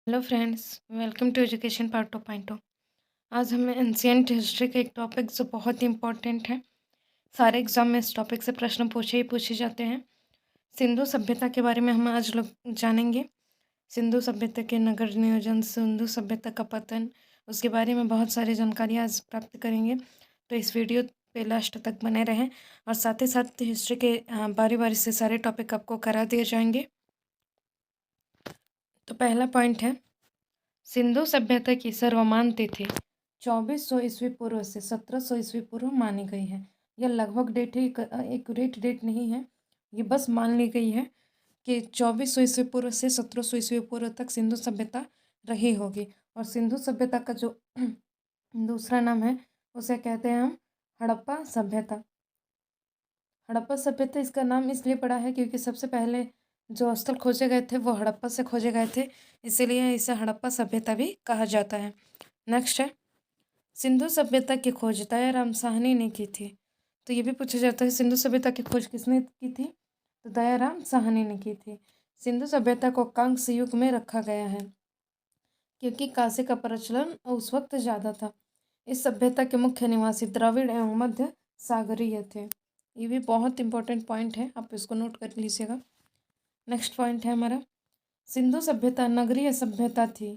Hello friends, welcome to education part 2.0। आज हमें ancient history का एक टॉपिक जो बहुत ही इम्पोर्टेंट है। सारे एग्जाम में इस टॉपिक से प्रश्न पूछे जाते हैं। सिंधु सभ्यता के बारे में हम आज लोग जानेंगे। सिंधु सभ्यता के नगर नियोजन, सिंधु सभ्यता का पतन, उसके बारे में बहुत सारी जानकारी आज प्राप्त करेंगे। तो इस वीडियो पे लास्ट तक बने रहें और साथ ही साथ हिस्ट्री के बारी बारी से सारे टॉपिक आपको करा दिए जाएंगे। तो पहला पॉइंट है, सिंधु सभ्यता की सर्वमान्य तिथि 2400 ईस्वी पूर्व से 1700 ईस्वी पूर्व मानी गई है। यह लगभग डेट है, एक्यूरेट डेट नहीं है। ये बस मान ली गई है कि 2400 ईस्वी पूर्व से 1700 ईस्वी पूर्व तक सिंधु सभ्यता रही होगी। और सिंधु सभ्यता का जो दूसरा नाम है उसे कहते हैं हम हड़प्पा सभ्यता। हड़प्पा सभ्यता इसका नाम इसलिए पड़ा है क्योंकि सबसे पहले जो स्थल खोजे गए थे वो हड़प्पा से खोजे गए थे, इसीलिए इसे हड़प्पा सभ्यता भी कहा जाता है। नेक्स्ट है, सिंधु सभ्यता की खोज दयाराम साहनी ने की थी। तो ये भी पूछा जाता है सिंधु सभ्यता की खोज किसने की थी, तो दयाराम साहनी ने की थी। सिंधु सभ्यता को कांस्य युग में रखा गया है क्योंकि कांस्य का प्रचलन उस वक्त ज़्यादा था। इस सभ्यता के मुख्य निवासी द्रविड़ एवं मध्य सागरीय थे। ये भी बहुत इंपॉर्टेंट पॉइंट है, आप इसको नोट कर लीजिएगा। नेक्स्ट पॉइंट है हमारा, सिंधु सभ्यता नगरीय सभ्यता थी।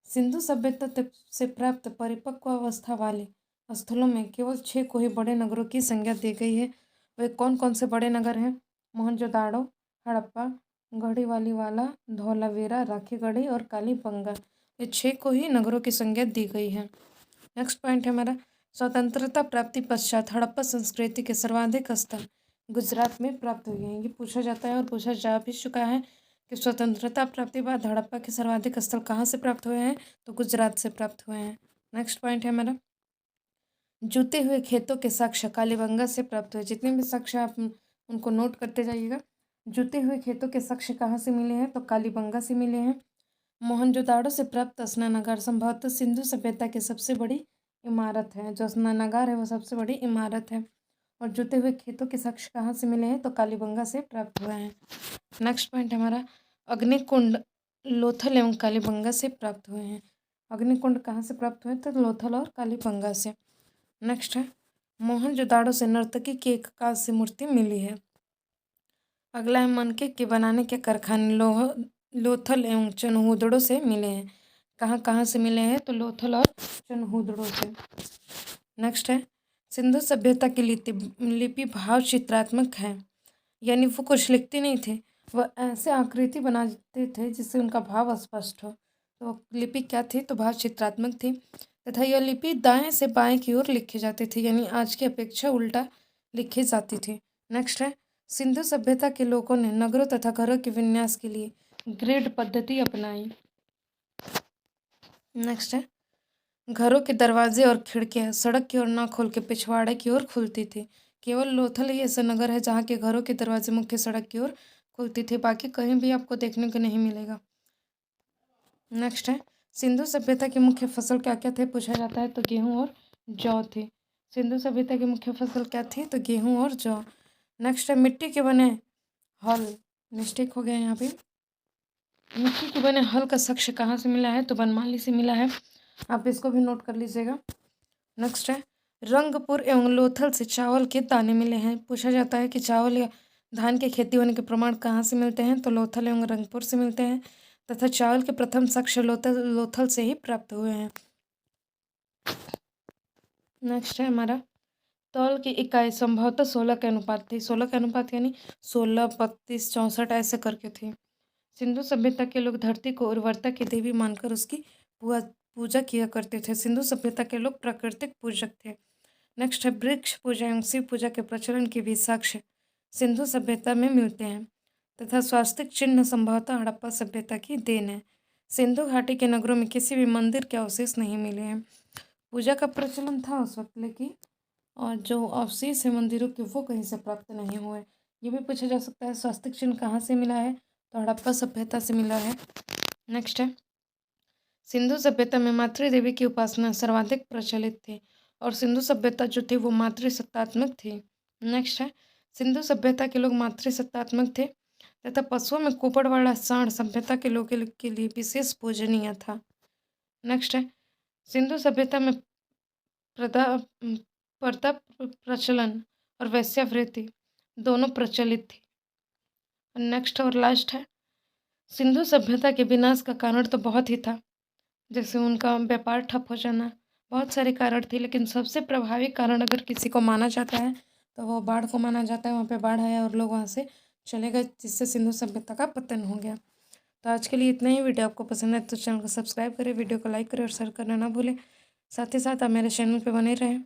सिंधु सभ्यता से प्राप्त परिपक्व अवस्था वाले स्थलों में केवल 6 को ही बड़े नगरों की संज्ञा दी गई है। वे कौन कौन से बड़े नगर हैं? मोहनजोदाड़ो, हड़प्पा, गढ़ीवालीवाला, धौलावीरा, राखीगढ़ी और कालीबंगा। ये 6 को ही नगरों की संज्ञा दी गई है। नेक्स्ट पॉइंट है हमारा, स्वतंत्रता प्राप्ति पश्चात हड़प्पा संस्कृति के सर्वाधिक स्थल गुजरात में प्राप्त हुए हैं। ये पूछा जाता है और पूछा जा भी चुका है कि स्वतंत्रता प्राप्ति बाद हड़प्पा के सर्वाधिक स्थल कहाँ से प्राप्त हुए हैं, तो गुजरात से प्राप्त हुए हैं। नेक्स्ट पॉइंट है हमारा, जुते हुए खेतों के साक्ष्य कालीबंगा से प्राप्त हुए। जितने भी साक्ष्य आप उनको नोट करते जाइएगा। जुते हुए खेतों के साक्ष्य कहाँ से मिले हैं, तो कालीबंगा से मिले हैं। मोहनजोदाड़ो से प्राप्त स्नानागार संभवतः सिंधु सभ्यता की सबसे बड़ी इमारत है। जो स्नानागार है वो सबसे बड़ी इमारत है। और जुते हुए खेतों के साक्ष्य कहाँ से मिले हैं, तो कालीबंगा से प्राप्त हुए हैं। नेक्स्ट पॉइंट हमारा, अग्निकुंड लोथल एवं कालीबंगा से प्राप्त हुए हैं। अग्निकुंड कहाँ से प्राप्त हुए, तो लोथल और कालीबंगा से। नेक्स्ट है, मोहनजोदाड़ो से नर्तकी की एक कांस्य मूर्ति मिली है। अगला है, मनके के बनाने के कारखाने लोथल एवं चनहूदड़ो से मिले हैं। कहाँ कहाँ से मिले हैं, तो लोथल और चनहूदड़ो से। नेक्स्ट है, सिंधु सभ्यता की लिपि भाव चित्रात्मक है, यानी वो कुछ लिखते नहीं थे, वह ऐसे आकृति बनाते थे जिससे उनका भाव स्पष्ट हो। तो लिपि क्या थी, तो भाव चित्रात्मक थी तथा यह लिपि दाएं से बाएं की ओर लिखी जाती थी, यानी आज की अपेक्षा उल्टा लिखी जाती थी। नेक्स्ट है, सिंधु सभ्यता के लोगों ने नगरों तथा घरों के विन्यास के लिए ग्रिड पद्धति अपनाई। नेक्स्ट है, घरों के दरवाजे और खिड़कियां सड़क की ओर न खोल के पिछवाड़े की ओर खुलती थी। केवल लोथल ही ऐसा नगर है जहाँ के घरों के दरवाजे मुख्य सड़क की ओर खुलती थी, बाकी कहीं भी आपको देखने को नहीं मिलेगा। नेक्स्ट है, सिंधु सभ्यता की मुख्य फसल क्या क्या थे, पूछा जाता है, तो गेहूँ और जौ थी। सिंधु सभ्यता की मुख्य फसल क्या थी, तो गेहूँ और जौ। नेक्स्ट है, मिट्टी के बने हल, मिस्टेक हो गया यहाँ पे। मिट्टी के बने हल का साक्ष्य कहाँ से मिला है, तो बनमाली से मिला है, आप इसको भी नोट कर लीजिएगा। नेक्स्ट है, रंगपुर एवं लोथल से चावल के दाने मिले हैं। पूछा जाता है कि चावल या धान की खेती होने के प्रमाण कहाँ से मिलते हैं, तो लोथल एवं रंगपुर से मिलते हैं तथा चावल के प्रथम साक्ष्य लोथल से ही प्राप्त हुए हैं। नेक्स्ट है हमारा, तौल की इकाई संभवतः 16 के अनुपात थी। 16 के अनुपात यानी 16, 32, 64 ऐसे करके थी। सिंधु सभ्यता के लोग धरती को उर्वरता की देवी मानकर उसकी पूजा किया करते थे। सिंधु सभ्यता के लोग प्राकृतिक पूजक थे। नेक्स्ट है, वृक्ष पूजा एवं शिव पूजा के प्रचलन के भी साक्ष्य सिंधु सभ्यता में मिलते हैं तथा स्वास्तिक चिन्ह संभवतः हड़प्पा सभ्यता की देन है। सिंधु घाटी के नगरों में किसी भी मंदिर के अवशेष नहीं मिले हैं। पूजा का प्रचलन था उस वक्त, लेकिन और जो अवशेष है मंदिरों के वो कहीं से प्राप्त नहीं हुए। ये भी पूछा जा सकता है स्वास्तिक चिन्ह कहाँ से मिला है, तो हड़प्पा सभ्यता से मिला है। नेक्स्ट है, सिंधु सभ्यता में मातृदेवी की उपासना सर्वाधिक प्रचलित थी और सिंधु सभ्यता जो थी वो मातृसत्तात्मक थी। नेक्स्ट है, सिंधु सभ्यता के लोग मातृसत्तात्मक थे तथा पशुओं में कुपड़वाड़ा सांड सभ्यता के लोगों के लिए विशेष पूजनीय था। नेक्स्ट है, सिंधु सभ्यता में प्रदा पर्दा प्रचलन और वेश्यावृत्ति दोनों प्रचलित थी। नेक्स्ट और लास्ट है, सिंधु सभ्यता के विनाश का कारण तो बहुत ही था, जैसे उनका व्यापार ठप हो जाना, बहुत सारे कारण थे, लेकिन सबसे प्रभावी कारण अगर किसी को माना जाता है तो वो बाढ़ को माना जाता है। वहाँ पे बाढ़ आया और लोग वहाँ से चले गए, जिससे सिंधु सभ्यता का पतन हो गया। तो आज के लिए इतना ही। वीडियो आपको पसंद है तो चैनल को सब्सक्राइब करें, वीडियो को लाइक करें और शेयर करना ना भूलें। साथ ही साथ आप मेरे चैनल पर बने रहें।